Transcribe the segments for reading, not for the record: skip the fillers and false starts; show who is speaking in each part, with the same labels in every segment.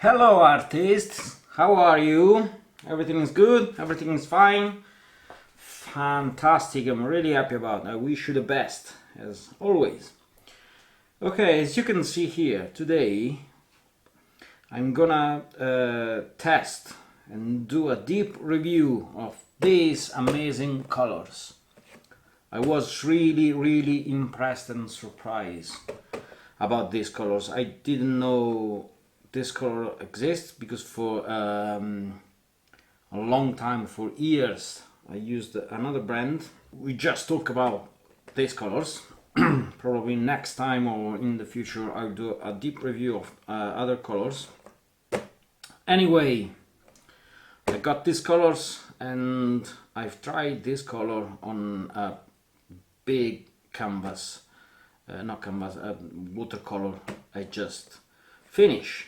Speaker 1: Hello artists, how are you? Everything is good? Everything is fine? Fantastic, I'm really happy about it. I wish you the best, as always. Okay, as you can see here, today I'm gonna test and do a deep review of these amazing colors. I was really impressed and surprised about these colors. I didn't know this color exists because for a long time, for years, I used another brand. We just talk about these colors. Probably next time or in the future I'll do a deep review of other colors. Anyway, I got these colors and I've tried this color on a big canvas, not canvas, watercolor I just finished.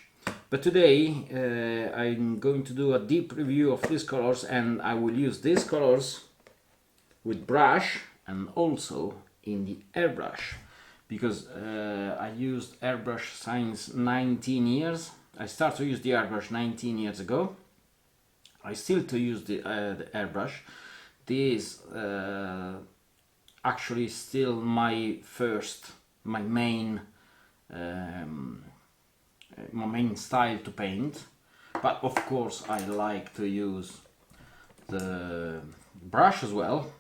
Speaker 1: But today I'm going to do a deep review of these colors, and I will use these colors with brush and also in the airbrush, because I used airbrush since 19 years. I started to use the airbrush 19 years ago. I still to use the airbrush. This actually still my main style to paint, but of course I like to use the brush as well.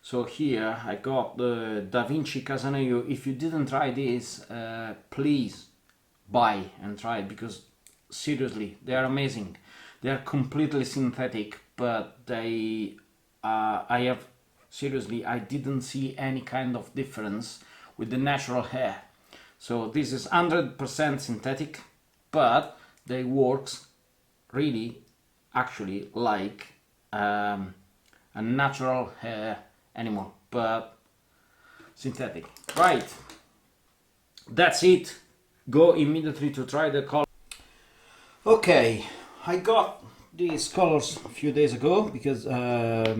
Speaker 1: So here I got the Da Vinci Casaneo. If you didn't try this, please buy and try it, because seriously they are amazing. They are completely synthetic, but they I didn't see any kind of difference with the natural hair. So this is 100% synthetic, but they works really actually like a natural hair animal, but synthetic. Right, that's it. Go immediately to try the color. Okay, I got these colors a few days ago because I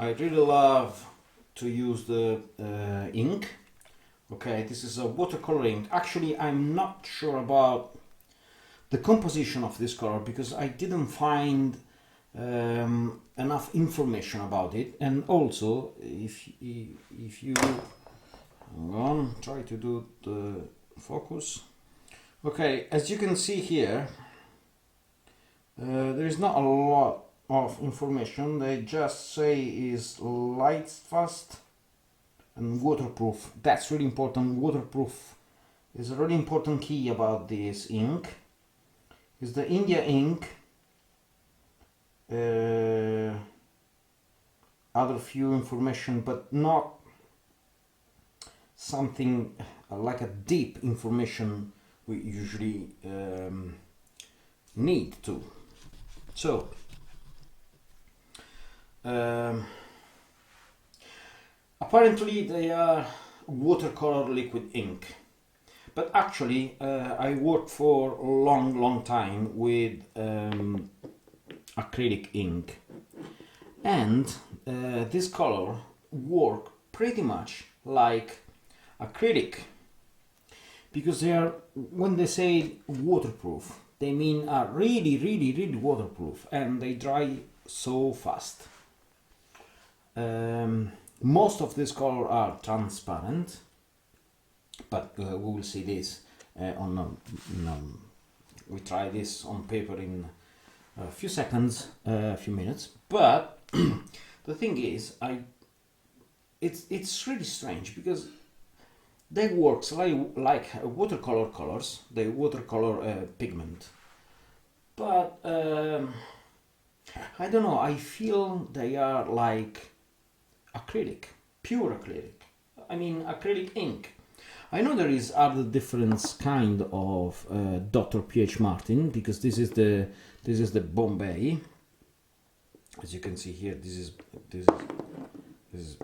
Speaker 1: really love to use the ink. Okay, this is a watercolor ink. Actually, I'm not sure about the composition of this color because I didn't find enough information about it. And also, if you hang on, try to do the focus. Okay, as you can see here, there is not a lot of information. They just say is light fast and waterproof. That's really important. Waterproof is a really important key about this ink. Is the India ink. Other few information, but not something like a deep information we usually need to. So apparently they are watercolor liquid ink, but actually I worked for a long time with acrylic ink, and this color work pretty much like acrylic, because they are, when they say waterproof, they mean are really waterproof, and they dry so fast. Most of this color are transparent, but we will see this we try this on paper in a few seconds, a few minutes. But the thing is, it's really strange because they work like watercolor colors, they watercolor pigment, but I don't know, I feel they are like acrylic, pure acrylic. I mean acrylic ink. I know there is other different kind of Dr. P.H. Martin, because this is the Bombay. As you can see here, this is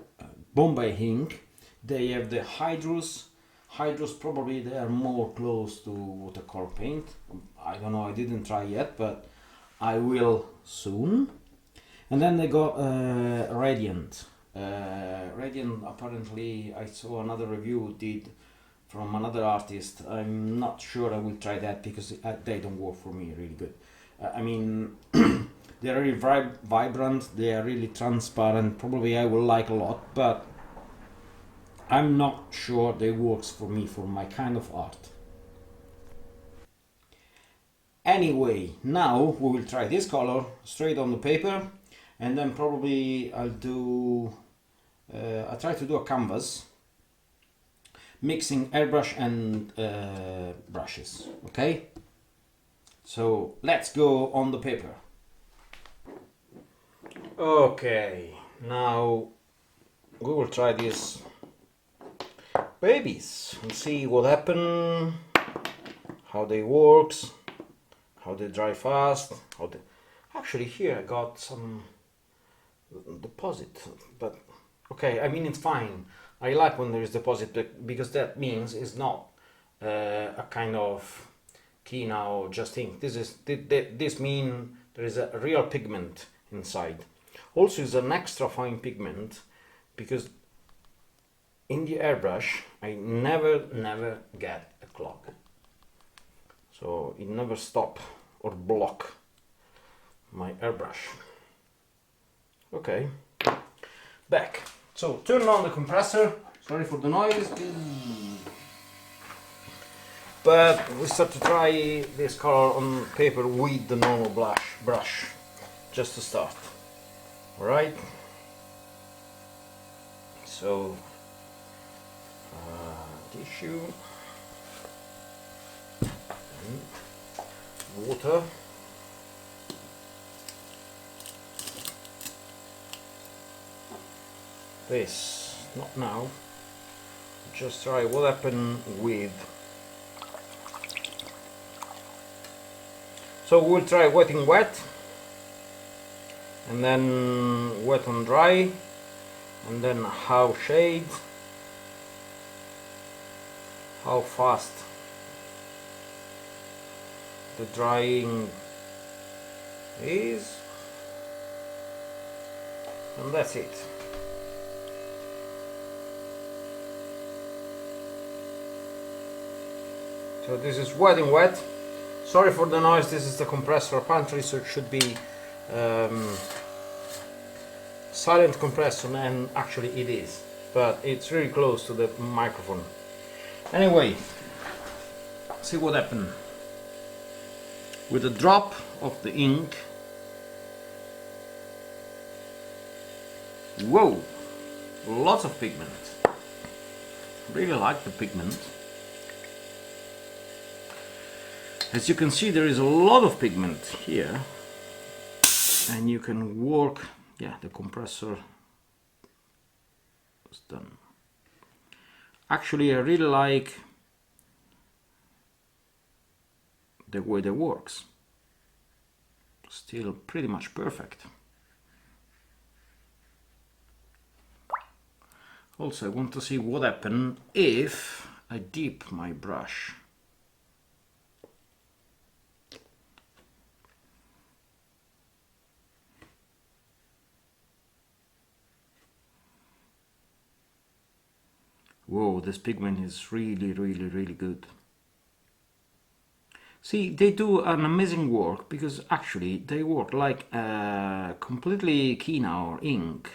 Speaker 1: Bombay ink. They have the hydrous. Hydrous, probably they are more close to watercolor paint. I don't know, I didn't try yet, but I will soon. And then they got Radiant. Radiant, apparently I saw another review did from another artist. I'm not sure I will try that because they don't work for me really good. I mean, they're really vibrant, they are really transparent, probably I will like a lot, but I'm not sure they works for me for my kind of art. Anyway, now we will try this color straight on the paper, and then probably I'll try to do a canvas mixing airbrush and brushes. Okay, so let's go on the paper. Okay, now we will try these babies and see what happen, how they works, how they dry fast, how they... Actually here I got some deposit, but okay, I mean it's fine. I like when there is deposit because that means it's not a kind of Kina or just ink. This mean there is a real pigment inside. Also it's an extra fine pigment because in the airbrush I never get a clog, so it never stop or block my airbrush. Okay, back. So turn on the compressor. Sorry for the noise. But we start to try this color on paper with the normal brush, just to start. All right. So tissue, and water. This, not now. Just try what happened with. So we'll try wet and wet, and then wet and dry, and then how shade, how fast the drying is, and that's it. So this is wet and wet. Sorry for the noise, this is the compressor pantry, so it should be silent compressor, and actually it is, but it's really close to the microphone. Anyway, see what happened. With a drop of the ink, whoa, lots of pigment. Really like the pigment. As you can see, there is a lot of pigment here, and you can work. Yeah, the compressor is done. Actually, I really like the way that works. Still pretty much perfect. Also, I want to see what happens if I dip my brush. Whoa, this pigment is really good. See, they do an amazing work because actually they work like completely Kina or ink,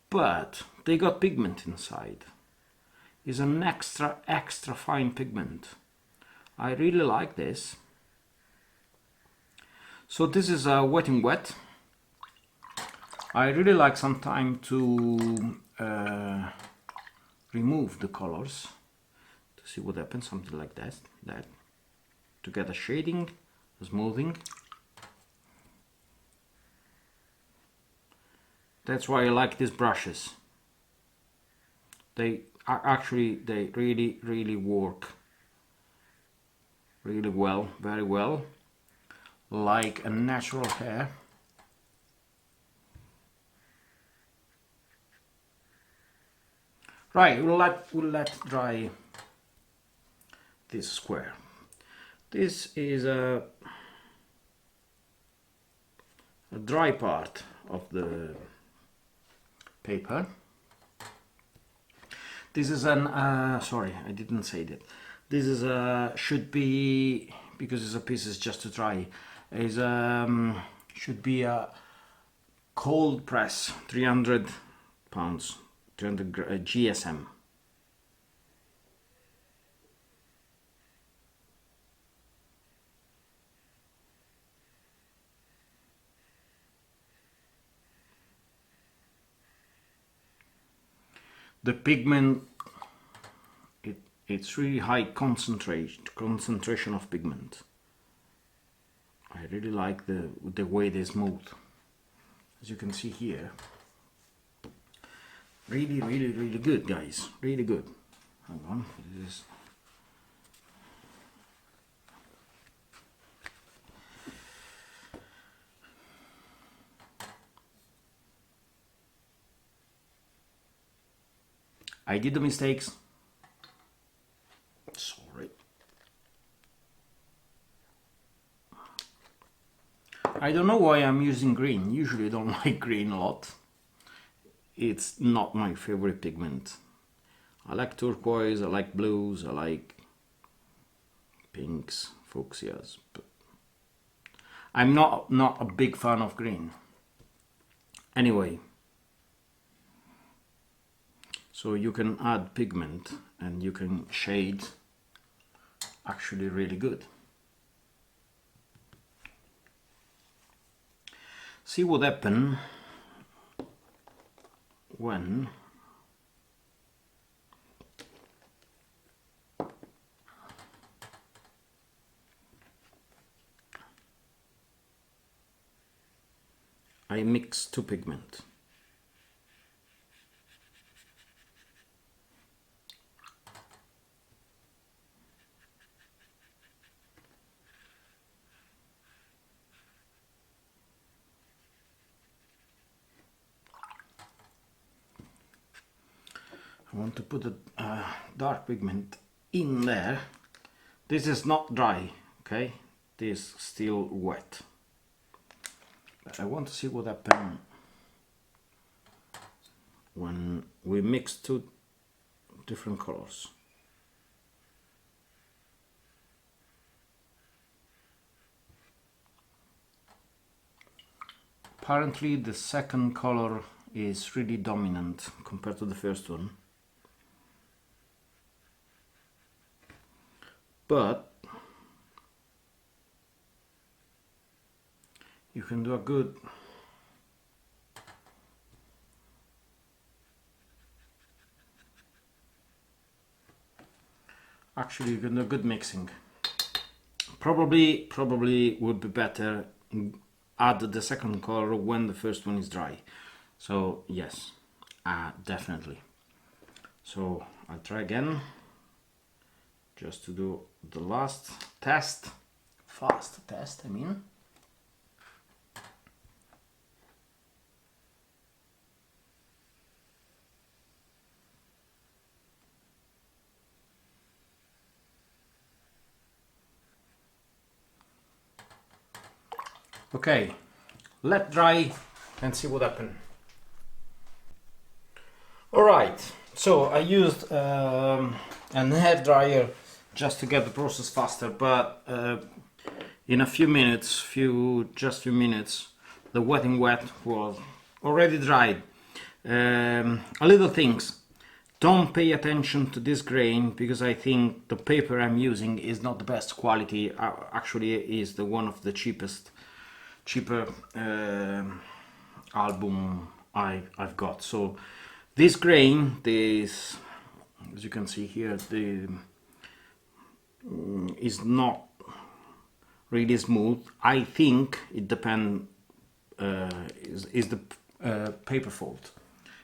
Speaker 1: but they got pigment inside. It's an extra fine pigment. I really like this. So this is a wet and wet. I really like sometimes to remove the colors to see what happens, something like that, to get a shading, a smoothing. That's why I like these brushes. They really work really well, very well, like a natural hair. Right, we'll let dry this square. This is a dry part of the paper. This is an sorry, I didn't say that. This is a should be, because it's a piece is just to try, is should be a cold press 300 pounds, 300 GSM. The pigment, it's really high concentration of pigment. I really like the way they smooth, as you can see here. Really, really, really good, guys. Really good. Hang on, this is. I did the mistakes. Sorry. I don't know why I'm using green. Usually I don't like green a lot. It's not my favorite pigment. I like turquoise, I like blues, I like pinks, fuchsias, but I'm not a big fan of green. Anyway, so you can add pigment and you can shade actually really good. See what happens when I mix two pigment. I want to put a dark pigment in there. This is not dry, okay? This is still wet. But I want to see what happens when we mix two different colors. Apparently the second color is really dominant compared to the first one. But you can do a good you can do a good mixing. Probably would be better add the second color when the first one is dry. So yes, definitely. So I'll try again, just to do the last test, fast test, I mean. Okay, let dry and see what happens. Alright, so I used an hair dryer just to get the process faster, but in a few minutes, just few minutes, the wetting wet was already dried. A little things, don't pay attention to this grain, because I think the paper I'm using is not the best quality. Actually is the one of the cheaper album I've got. So this grain, as you can see here, is not really smooth. I think it depends, is the paper fault.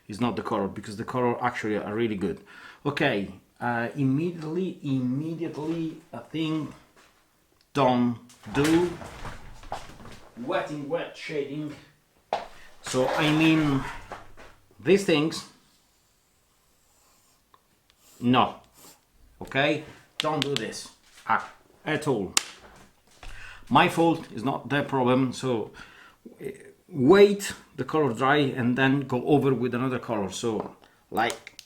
Speaker 1: It's not the color, because the color actually are really good. Okay, immediately I think don't do wet shading. So I mean these things, no, okay, don't do this at all. My fault is not their problem. So wait the color dry and then go over with another color. So like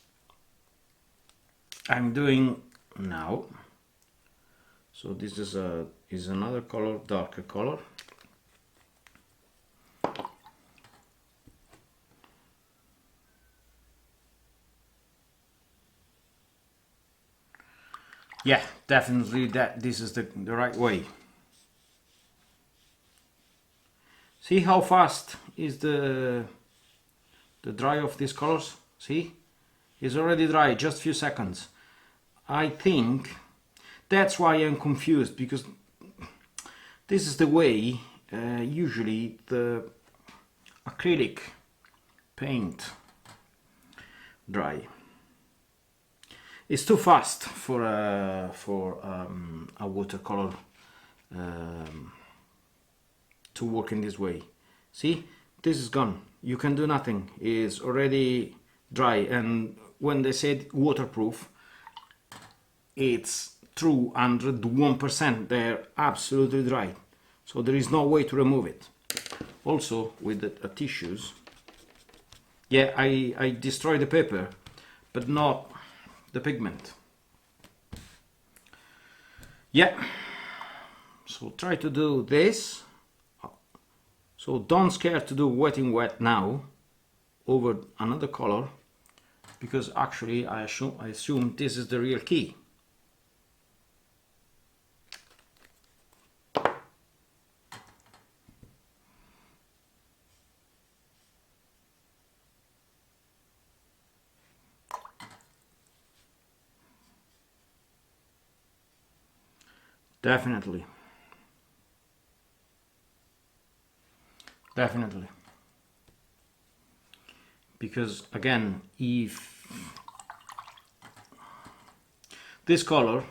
Speaker 1: I'm doing now. So this is another color, darker color. Yeah, definitely this is the right way. See how fast is the dry of these colors? See? It's already dry, just few seconds. I think that's why I'm confused, because this is the way usually the acrylic paint dry. It's too fast for a watercolor to work in this way. See, this is gone. You can do nothing. It's already dry, and when they said waterproof, it's true 101%. They're absolutely dry, so there is no way to remove it. Also with the tissues, yeah, I destroyed the paper, but not the pigment. Yeah, so try to do this. So don't scare to do wetting wet now over another color, because actually I assume this is the real key. Definitely. Definitely. Because again, if this color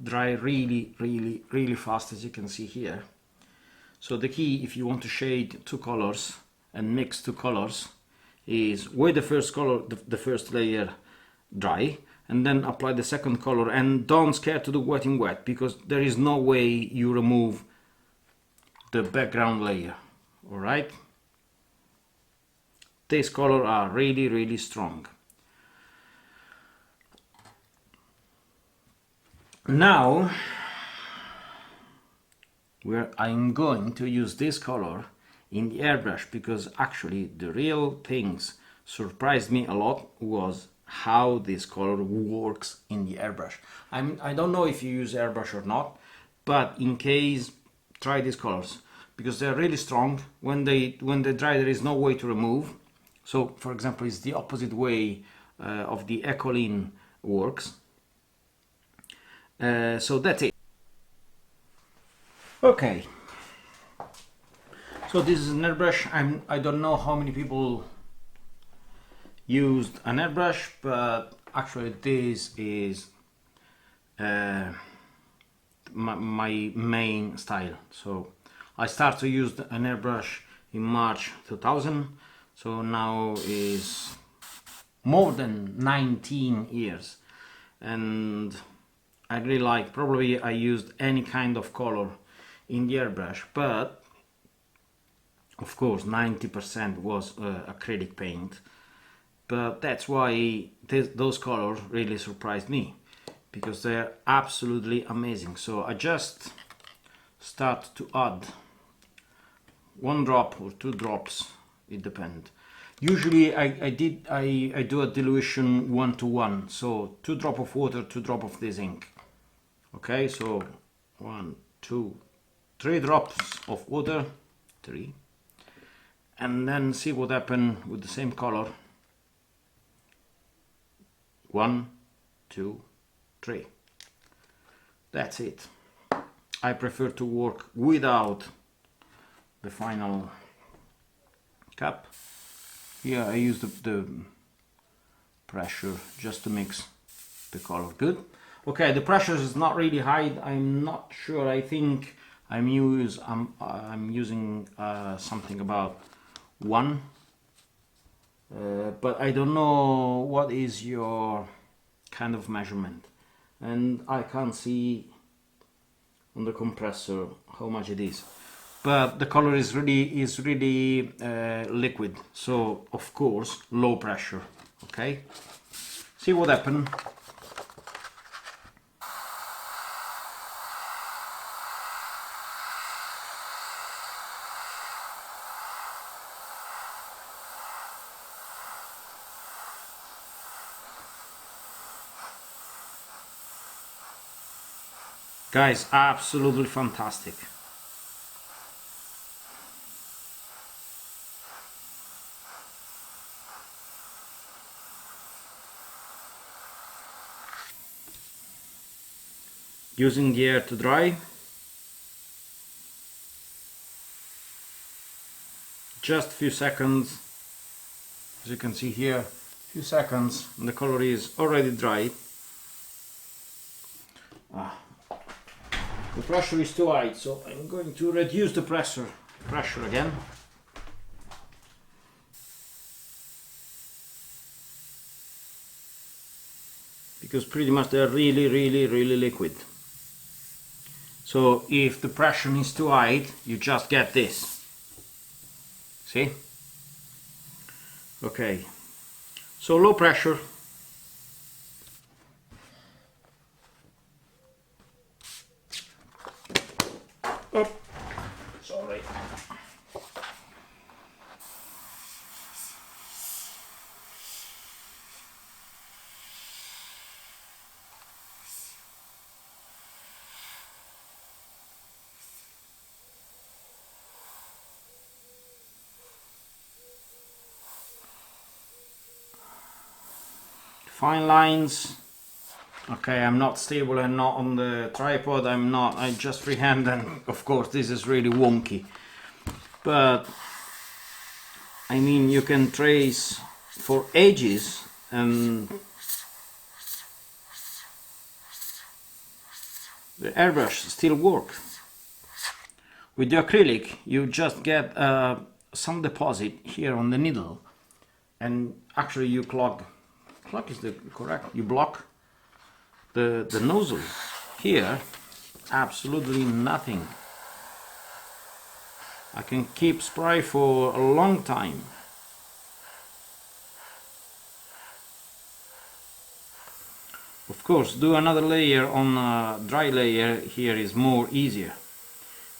Speaker 1: dry really fast, as you can see here. So the key, if you want to shade two colors and mix two colors, is wait the first color, the first layer dry, and then apply the second color, and don't scare to do wetting wet, because there is no way you remove the background layer. All right, these colors are really strong. Now I'm going to use this color in the airbrush, because actually the real things surprised me a lot was how this color works in the airbrush. I don't know if you use airbrush or not, but in case, try these colors, because they're really strong. When they dry, there is no way to remove. So for example, it's the opposite way of the Ecoline works. So that's it. Okay, so this is an airbrush. I don't know how many people used an airbrush, but actually this is my main style. So I started to use an airbrush in March 2000, so now is more than 19 years, and I really like, probably I used any kind of color in the airbrush, but of course 90% was acrylic paint. But that's why those colors really surprised me, because they're absolutely amazing. So I just start to add 1 drop or 2 drops, it depends. Usually I do a dilution 1:1, so 2 drops of water, 2 drops of this ink. Okay, so 1, 2, 3 drops of water, 3, and then see what happens with the same color. 1, 2, 3. That's it. I prefer to work without the final cap. Here I use the pressure just to mix the color good. Okay, the pressure is not really high. I'm not sure. I think I'm using something about 1. But I don't know what is your kind of measurement, and I can't see on the compressor how much it is, but the color is really liquid, so of course low pressure. Okay, See what happened. Guys, absolutely fantastic. Using the air to dry. Just a few seconds. As you can see here, a few seconds, and the color is already dry. The pressure is too high, so I'm going to reduce the pressure again. Because pretty much they're really liquid. So if the pressure is too high, you just get this. See? Okay. So low pressure. Oh, sorry. Fine lines. Okay, I'm not stable and not on the tripod. I just freehand, and of course this is really wonky. But I mean, you can trace for ages and the airbrush still works. With the acrylic, you just get some deposit here on the needle, and actually you clog is the correct, you block the nozzle. Here, absolutely nothing. I can keep spray for a long time. Of course, do another layer on a dry layer here is more easier,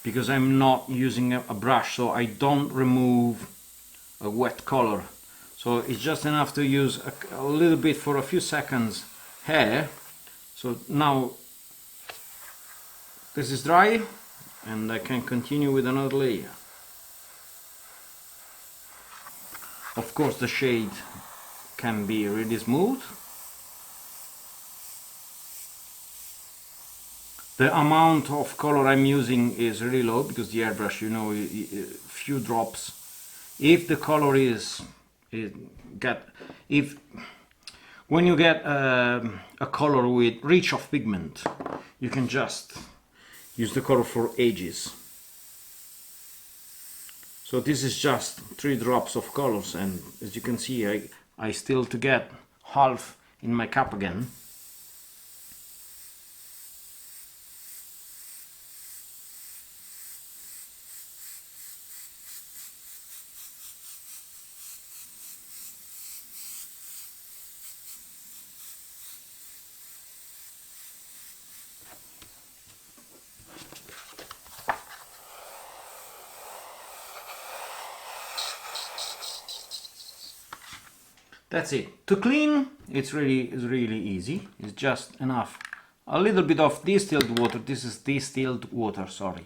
Speaker 1: because I'm not using a brush, so I don't remove a wet color. So it's just enough to use a little bit for a few seconds here. So now this is dry, and I can continue with another layer. Of course, the shade can be really smooth. The amount of color I'm using is really low, because the airbrush, you know, a few drops. If the color when you get a color with rich of pigment, you can just use the color for ages. So this is just 3 drops of colors, and as you can see, I still to get half in my cup again. That's it. To clean, it's really easy. It's just enough. A little bit of distilled water. This is distilled water, sorry.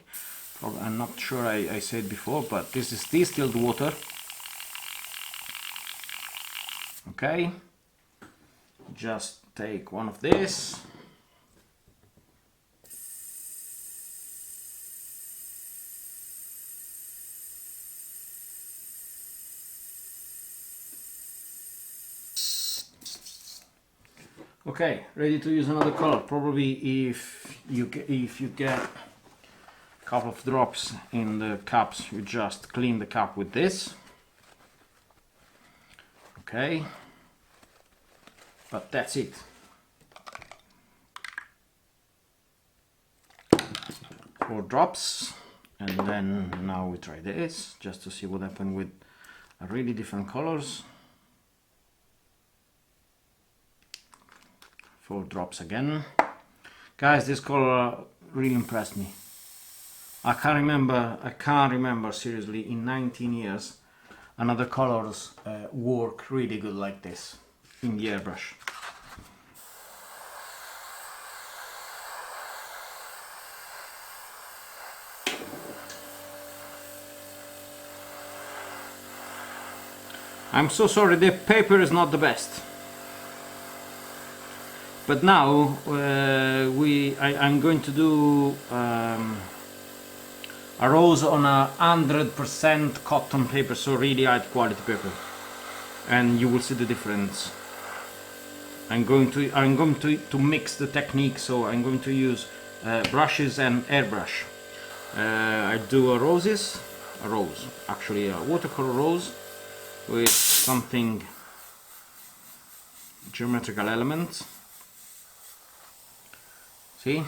Speaker 1: I'm not sure I said before, but this is distilled water. Okay. Just take one of this. Okay, ready to use another color. Probably if you get a couple of drops in the cups, you just clean the cup with this. Okay, but that's it. 4 drops, and then now we try this just to see what happens with really different colors. 4 drops again. Guys, this color really impressed me. I can't remember seriously in 19 years another colors work really good like this in the airbrush. I'm so sorry, the paper is not the best. But now I'm going to do a rose on 100% cotton paper, so really high quality paper, and you will see the difference. I'm going to mix the technique, so I'm going to use brushes and airbrush. I do a rose, actually a watercolor rose with something geometrical element. See?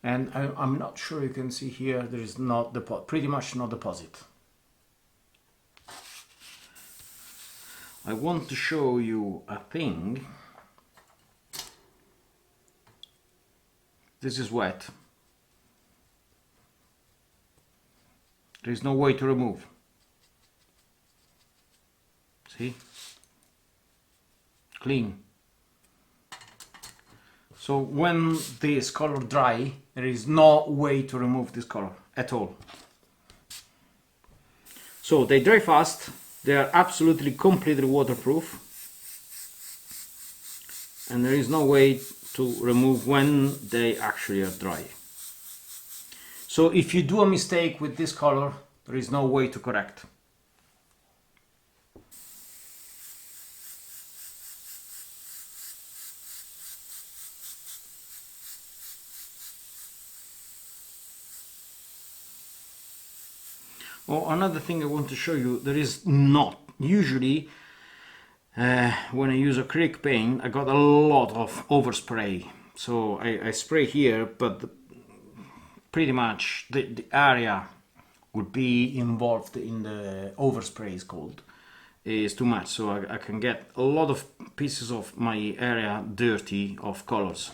Speaker 1: And I'm not sure you can see here, there is not pretty much no deposit. I want to show you a thing. This is wet. There is no way to remove. See? Clean. So when this color dry, there is no way to remove this color at all. So they dry fast, they are absolutely completely waterproof, and there is no way to remove when they actually are dry. So if you do a mistake with this color, there is no way to correct. Oh, another thing I want to show you, there is not, usually when I use acrylic paint, I got a lot of overspray. So I spray here, but pretty much the area would be involved in the overspray is called, is too much. So I can get a lot of pieces of my area dirty of colors.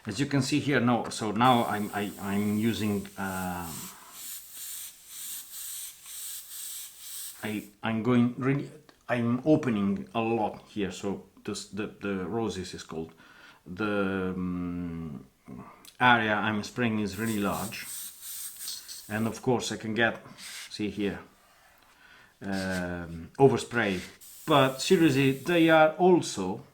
Speaker 1: As you can see here, no. So now I'm using I'm opening a lot here, so the roses is called. The area I'm spraying is really large, and of course I can get, see here, overspray. But seriously, they are also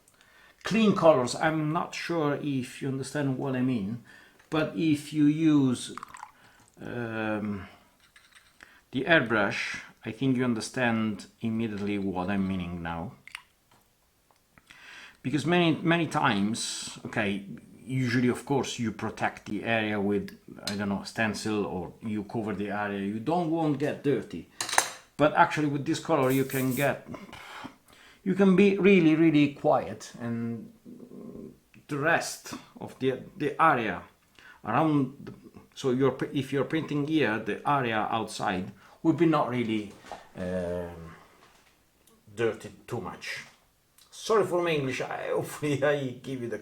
Speaker 1: clean colors. I'm not sure if you understand what I mean, but if you use the airbrush, I think you understand immediately what I'm meaning now. Because many times, okay, usually of course you protect the area with, I don't know, stencil, or you cover the area, you won't get dirty. But actually with this color you can be really quiet, and the rest of the area around, so if you're painting here, the area outside would be not really dirty too much. Sorry for my English. Hopefully I give you the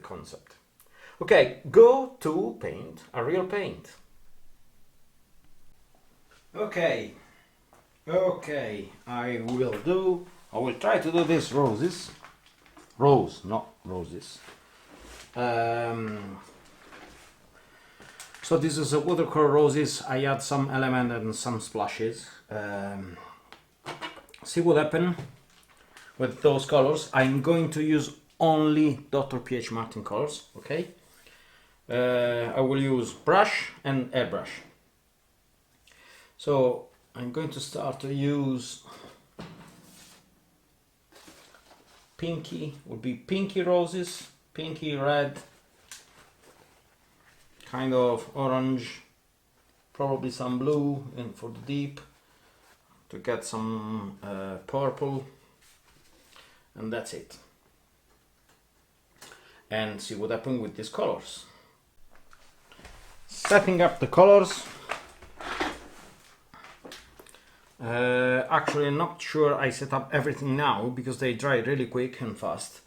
Speaker 1: concept. Okay, go to paint a real paint. Okay, I will try to do this rose, not roses. So this is a watercolor roses. I add some element and some splashes. See what happened with those colors. I'm going to use only Dr. P.H. Martin colors, okay? I will use brush and airbrush. So I'm going to start to use pinky, would be pinky roses, pinky red, kind of orange, probably some blue, and for the deep to get some purple, and that's it. And see what happened with these colors. Setting up the colors. Actually, I'm not sure I set up everything now because they dry really quick and fast.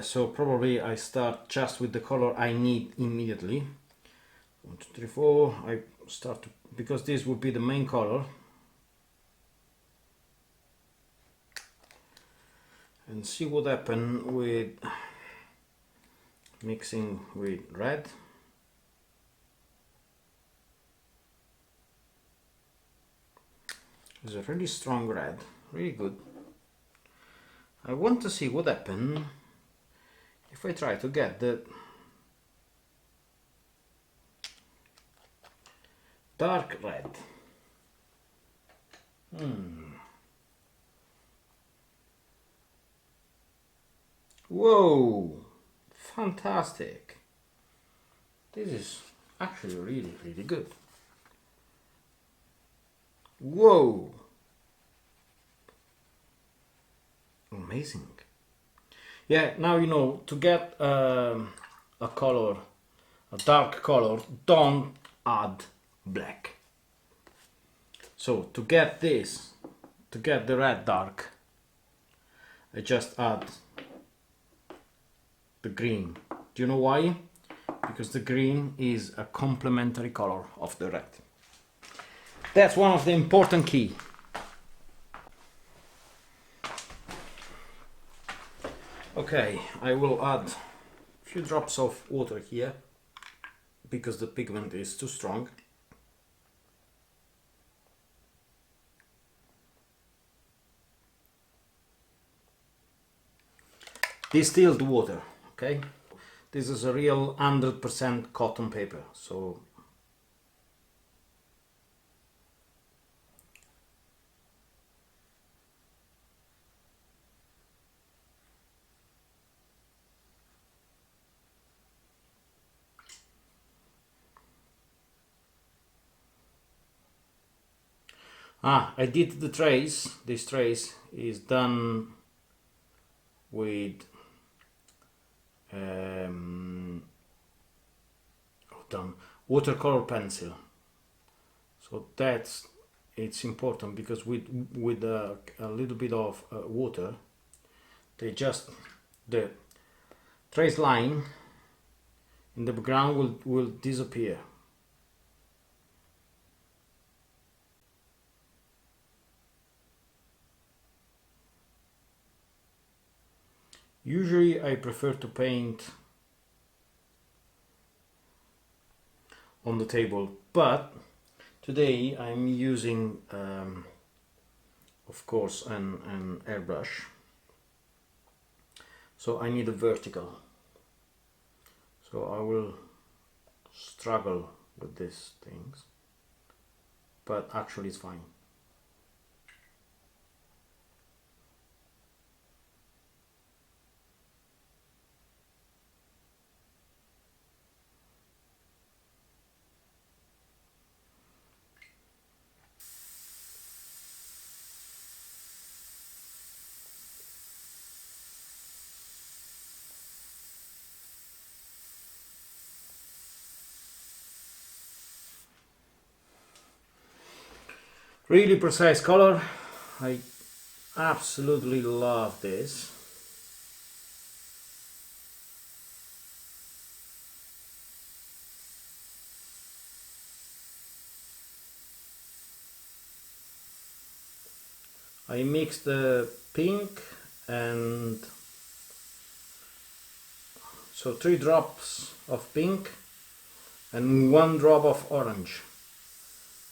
Speaker 1: So probably I start just with the color I need immediately. 1, 2, 3, 4. I start to, because this will be the main color. And see what happens with mixing with red. It's a really strong red, really good. I want to see what happens if I try to get the dark red. Whoa, fantastic. This is actually really, really good. Whoa, amazing. Yeah, now you know, to get a color, a dark color, don't add black. So to get this, to get the red dark, I just add the green. Do you know why? Because the green is a complementary color of the red. That's one of the important key. Okay, I will add a few drops of water here because the pigment is too strong. Distilled water, okay? This is a real 100% cotton paper, so I did the trace. This trace is done with watercolor pencil. So it's important because with a little bit of water, the trace line in the background will disappear. Usually I prefer to paint on the table, but today I'm using of course an airbrush, so I need a vertical, so I will struggle with these things, but actually it's fine. Really precise color. I absolutely love this. I mix the pink and so 3 drops of pink and 1 drop of orange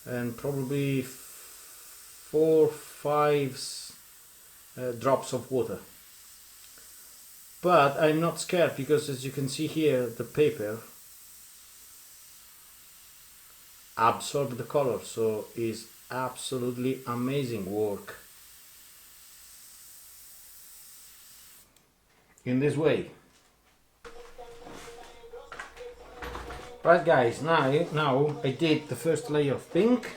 Speaker 1: and probably 4, 5 drops of water. But I'm not scared because, as you can see here, the paper absorbs the color, so it's absolutely amazing work. In this way. Right guys, now I did the first layer of pink.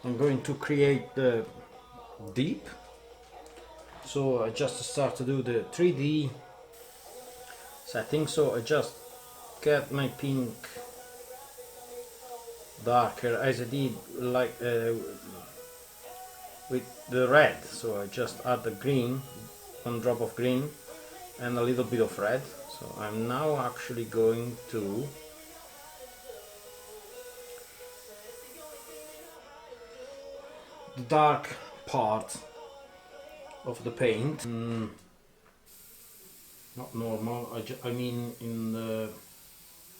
Speaker 1: I'm going to create the deep. So I just start to do the 3D setting. So I just get my pink darker as I did like with the red. So I just add the green, one drop of green and a little bit of red. So I'm now actually going to the dark part of the paint. Not normal, I mean in the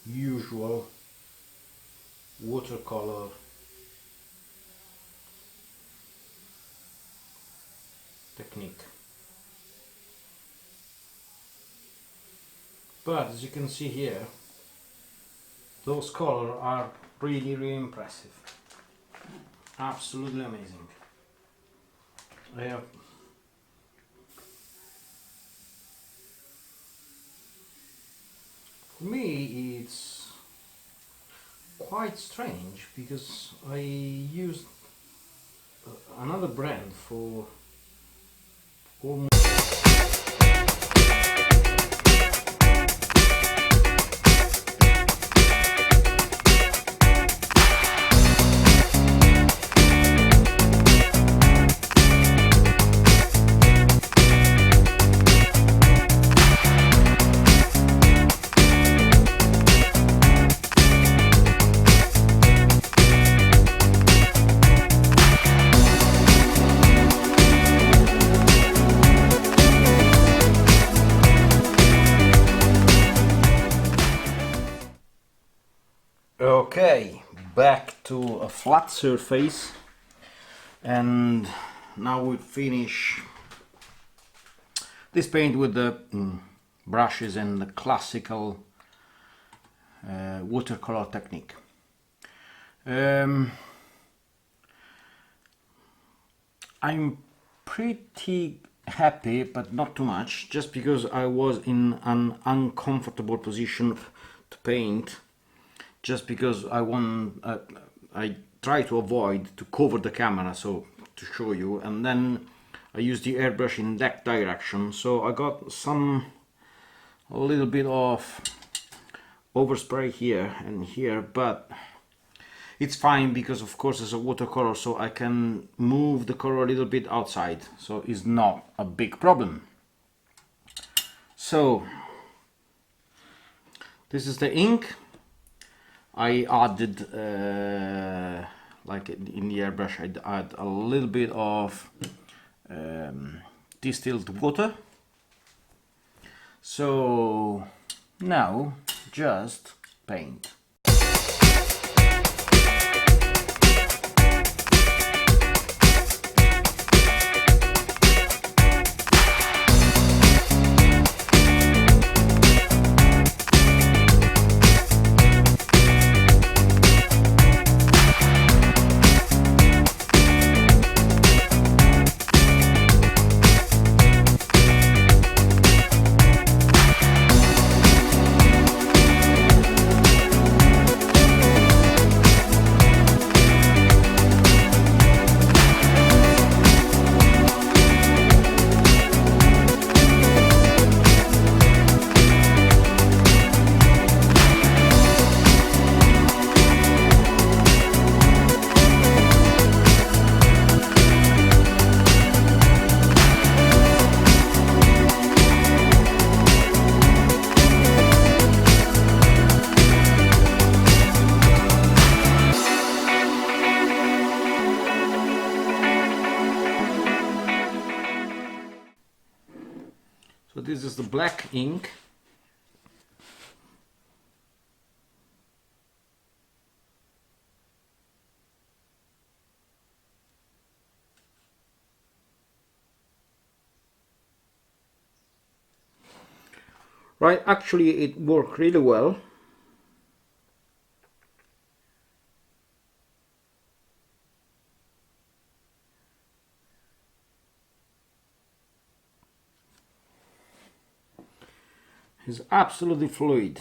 Speaker 1: usual watercolor technique. But as you can see here, those colors are really impressive. Absolutely amazing. I have For me it's quite strange because I used another brand for almost okay, back to a flat surface, and now we finish this paint with the brushes and the classical watercolor technique. I'm pretty happy, but not too much, just because I was in an uncomfortable position to paint, just because I try to avoid to cover the camera, so to show you, and then I use the airbrush in that direction, so I got a little bit of overspray here and here, but it's fine because of course it's a watercolor, so I can move the color a little bit outside, so it's not a big problem. So this is the ink. I added like in the airbrush, I'd add a little bit of distilled water. So now just paint. So this is the black ink. Right, actually it worked really well. It's absolutely fluid.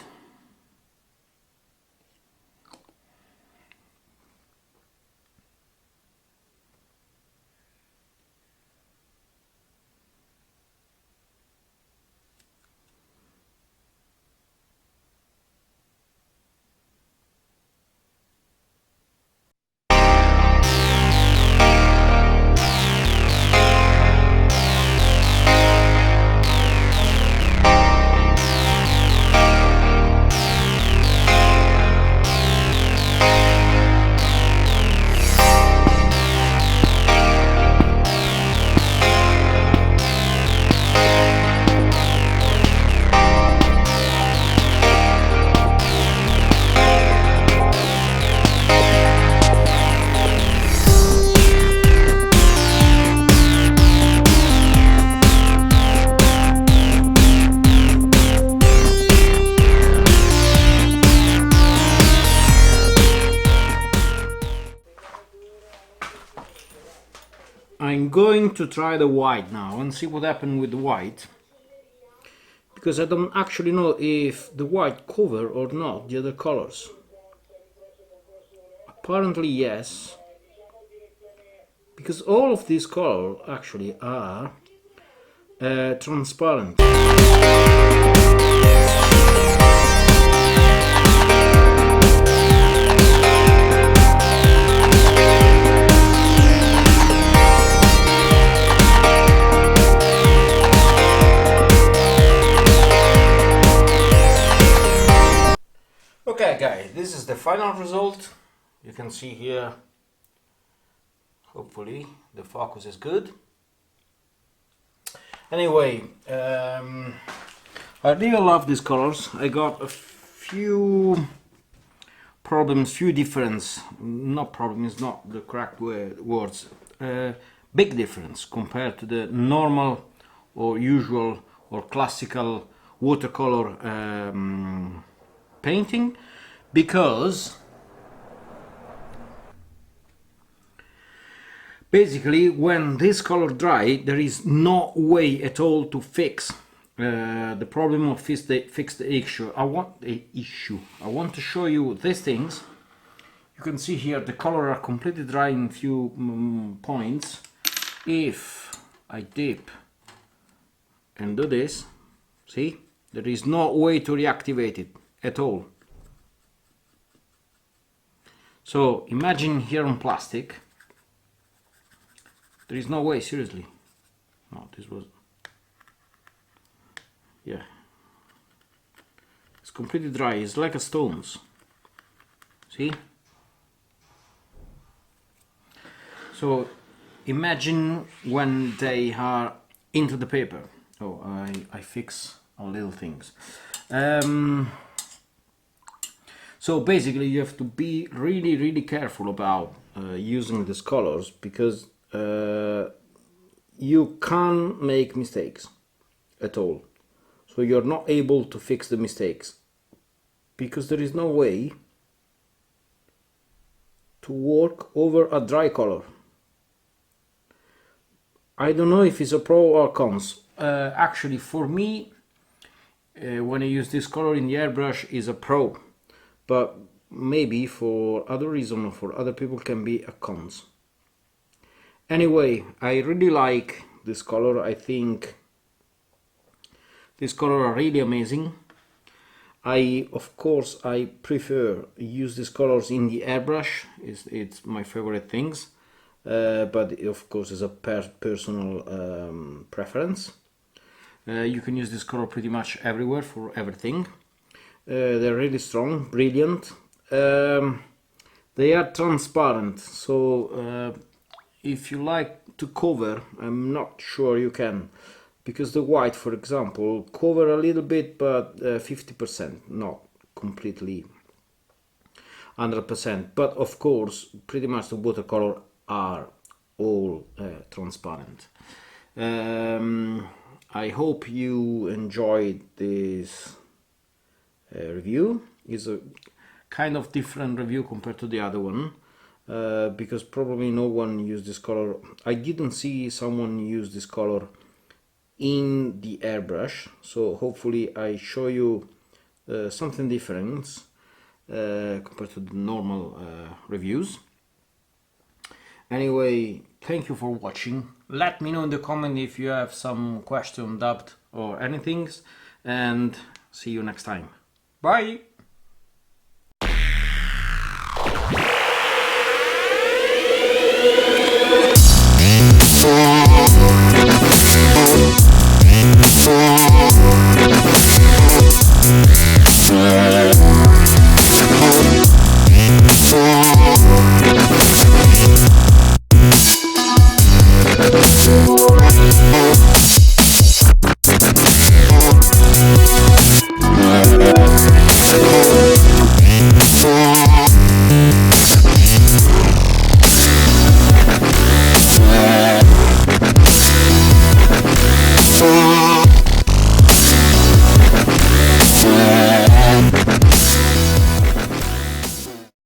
Speaker 1: I'm going to try the white now and see what happened with the white, because I don't actually know if the white cover or not the other colors. Apparently yes, because all of these colors actually are transparent. Okay guys, this is the final result. You can see here, hopefully the focus is good. Anyway, I really love these colors. I got a few problems, few difference, not problems, not the correct words, big difference compared to the normal or usual or classical watercolor painting, because basically when this color dry, there is no way at all to fix the problem of fix the issue. I want to show you these things. You can see here the color are completely dry in few points. If I dip and do this, see, there is no way to reactivate it at all. So imagine here on plastic, there is no way, seriously. No, this was, yeah, it's completely dry. It's like a stones. See? So imagine when they are into the paper. Oh, I fix all little things. So basically you have to be really careful about using these colors, because you can't make mistakes at all. So you're not able to fix the mistakes, because there is no way to work over a dry color. I don't know if it's a pro or cons. Actually for me, when I use this color in the airbrush, is a pro, but maybe for other reason or for other people can be a cons. Anyway, I really like this color. I think this color are really amazing. Of course I prefer use these colors in the airbrush. It's my favorite things, but of course it's a personal preference. You can use this color pretty much everywhere for everything. They're really strong, brilliant. They are transparent, so if you like to cover, I'm not sure you can, because the white, for example, cover a little bit, but 50%, not completely 100%. But of course, pretty much the watercolor are all transparent. I hope you enjoyed this review. It's a kind of different review compared to the other one, because probably no one used this color. I didn't see someone use this color in the airbrush, so hopefully I show you something different compared to the normal reviews. Anyway, thank you for watching. Let me know in the comment if you have some question, doubt or anything, and see you next time. Bye!